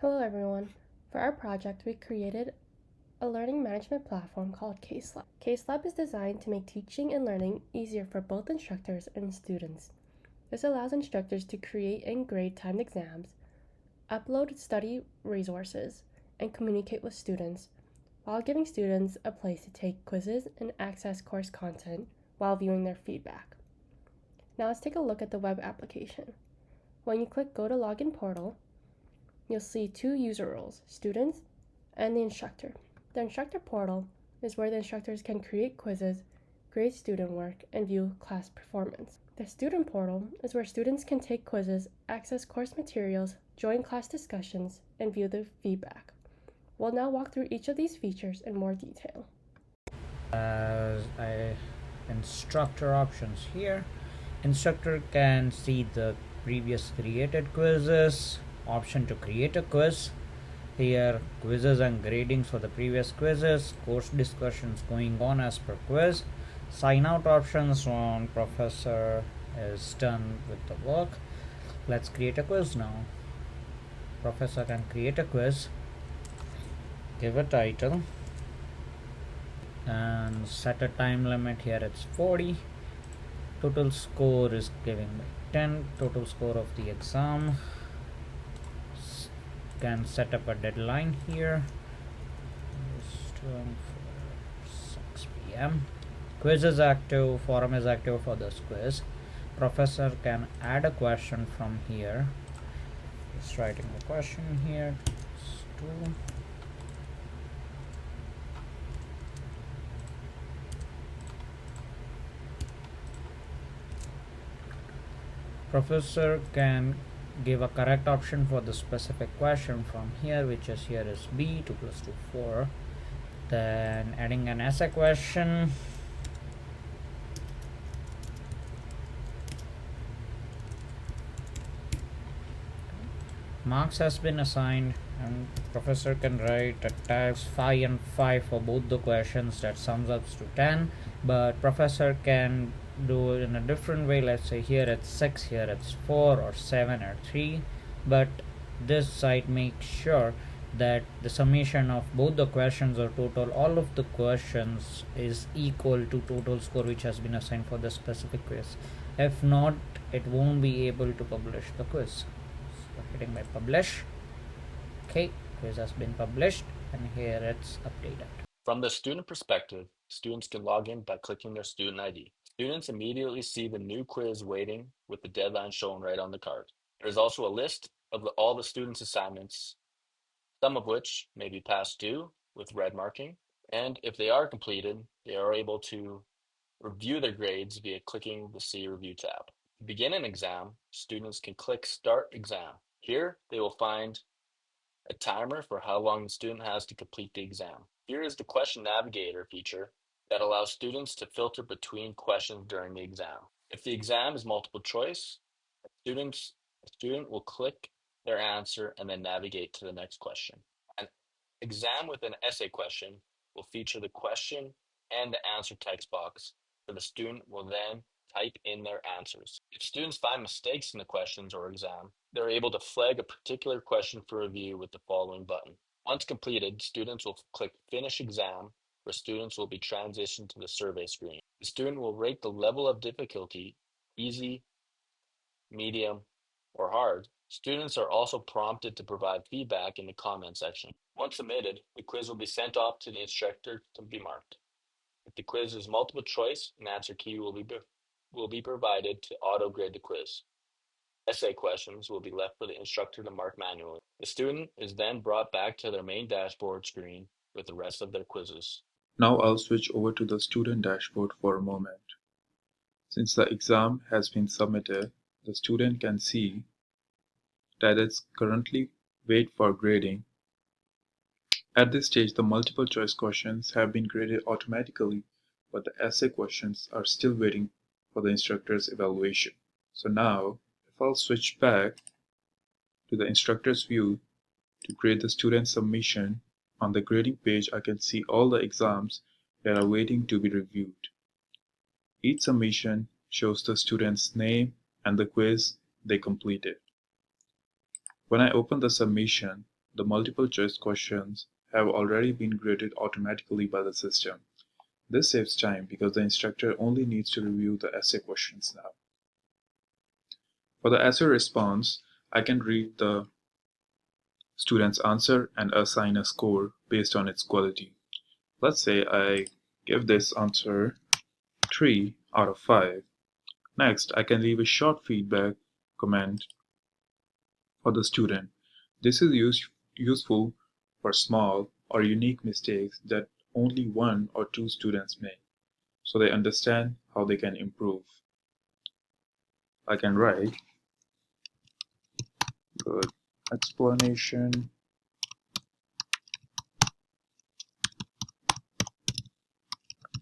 Hello everyone. For our project, we created a learning management platform called Caselab. Caselab is designed to make teaching and learning easier for both instructors and students. This allows instructors to create and grade timed exams, upload study resources, and communicate with students, while giving students a place to take quizzes and access course content while viewing their feedback. Now let's take a look at the web application. When you click Go to Login Portal, you'll see two user roles, students and the instructor. The instructor portal is where the instructors can create quizzes, grade student work, and view class performance. The student portal is where students can take quizzes, access course materials, join class discussions, and view the feedback. We'll now walk through each of these features in more detail. Instructor options here. Instructor can see the previous created quizzes, option to create a quiz. Here, quizzes and gradings for the previous quizzes, course discussions going on as per quiz, sign out options when professor is done with the work. Let's create a quiz now. Professor can create a quiz, give a title, and set a time limit. Here it's 40. Total score is given by 10. Total score of the exam. Can set up a deadline here. For 6 p.m. Quiz is active, forum is active for this quiz. Professor can add a question from here. Just writing the question here. Professor can give a correct option for the specific question from here, which is here is B, 2 plus 2, 4. Then adding an essay question. Marks has been assigned and professor can write a text 5 and 5 for both the questions, that sums up to 10, but professor can do it in a different way. Let's say here it's 6, here it's 4, or 7 or 3, but this site makes sure that the summation of both the questions or total all of the questions is equal to total score which has been assigned for the specific quiz. If not, it won't be able to publish the quiz. So hitting by publish. Okay, quiz has been published and here it's updated. From the student perspective, students can log in by clicking their student ID. Students immediately see the new quiz waiting with the deadline shown right on the card. There's also a list of all the students' assignments, some of which may be past due with red marking, and if they are completed, they are able to review their grades via clicking the See Review tab. To begin an exam, students can click Start Exam. Here, they will find a timer for how long the student has to complete the exam. Here is the Question Navigator feature that allows students to filter between questions during the exam. If the exam is multiple choice, a student will click their answer and then navigate to the next question. An exam with an essay question will feature the question and the answer text box, where the student will then type in their answers. If students find mistakes in the questions or exam, they're able to flag a particular question for review with the following button. Once completed, students will click Finish Exam, where students will be transitioned to the survey screen. The student will rate the level of difficulty, easy, medium, or hard. Students are also prompted to provide feedback in the comment section. Once submitted, the quiz will be sent off to the instructor to be marked. If the quiz is multiple choice, an answer key will be provided to auto-grade the quiz. Essay questions will be left for the instructor to mark manually. The student is then brought back to their main dashboard screen with the rest of their quizzes. Now I'll switch over to the student dashboard for a moment. Since the exam has been submitted, the student can see that it's currently wait for grading. At this stage, the multiple choice questions have been graded automatically, but the essay questions are still waiting for the instructor's evaluation. So now, if I'll switch back to the instructor's view to grade the student submission, on the grading page I can see all the exams that are waiting to be reviewed. Each submission shows the student's name and the quiz they completed. When I open the submission, the multiple choice questions have already been graded automatically by the system. This saves time because the instructor only needs to review the essay questions now. For the essay response, I can read the student's answer and assign a score based on its quality. Let's say I give this answer 3 out of 5. Next, I can leave a short feedback comment for the student. This is useful for small or unique mistakes that only one or two students make, so they understand how they can improve. I can write good explanation,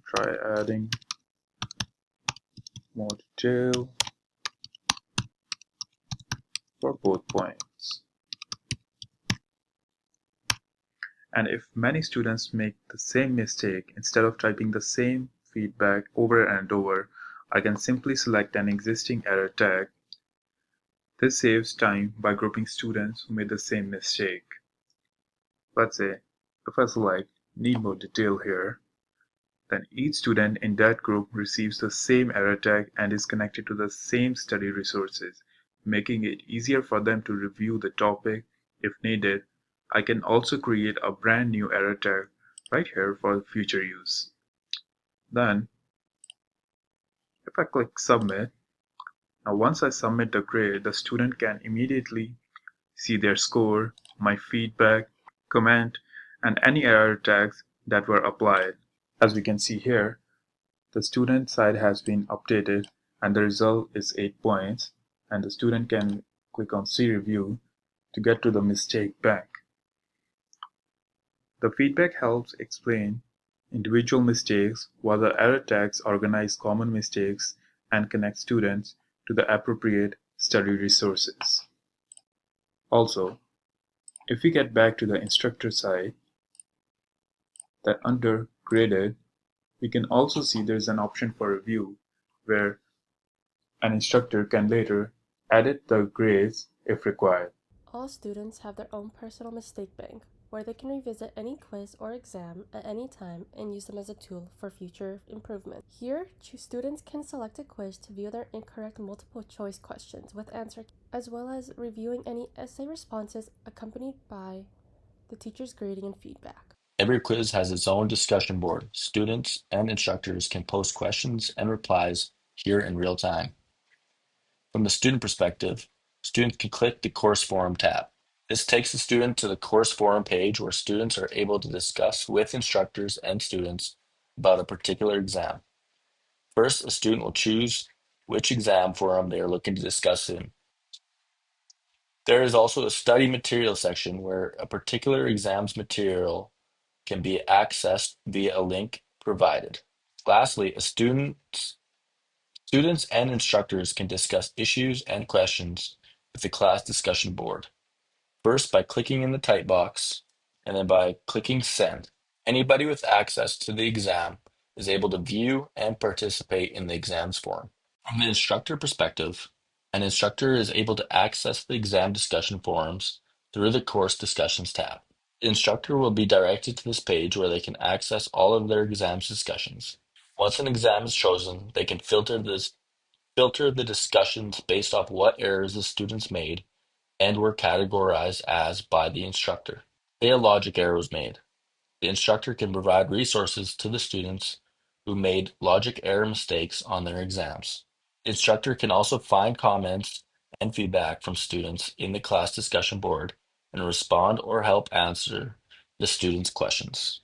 try adding more detail for both points. And if many students make the same mistake, instead of typing the same feedback over and over, I can simply select an existing error tag. This saves time by grouping students who made the same mistake. Let's say, if I select need more detail here, then each student in that group receives the same error tag and is connected to the same study resources, making it easier for them to review the topic if needed. I can also create a brand new error tag right here for future use. Then, if I click submit, now once I submit the grade, the student can immediately see their score, my feedback, comment, and any error tags that were applied. As we can see here, the student side has been updated and the result is 8 points, and the student can click on See Review to get to the mistake bank. The feedback helps explain individual mistakes, while the error tags organize common mistakes and connect students to the appropriate study resources. Also, if we get back to the instructor side, that under Graded, we can also see there's an option for review where an instructor can later edit the grades if required. All students have their own personal mistake bank, where they can revisit any quiz or exam at any time and use them as a tool for future improvement. Here, students can select a quiz to view their incorrect multiple choice questions with answer, as well as reviewing any essay responses accompanied by the teacher's grading and feedback. Every quiz has its own discussion board. Students and instructors can post questions and replies here in real time. From the student perspective, students can click the Course Forum tab. This takes the student to the Course Forum page where students are able to discuss with instructors and students about a particular exam. First, a student will choose which exam forum they are looking to discuss in. There is also a study material section where a particular exam's material can be accessed via a link provided. Lastly, students and instructors can discuss issues and questions with the class discussion board. First by clicking in the type box, and then by clicking send. Anybody with access to the exam is able to view and participate in the exams forum. From the instructor perspective, an instructor is able to access the exam discussion forums through the Course Discussions tab. The instructor will be directed to this page where they can access all of their exams discussions. Once an exam is chosen, they can filter the discussions based off what errors the students made and were categorized as by the instructor. Say a logic error was made. The instructor can provide resources to the students who made logic error mistakes on their exams. The instructor can also find comments and feedback from students in the class discussion board and respond or help answer the students' questions.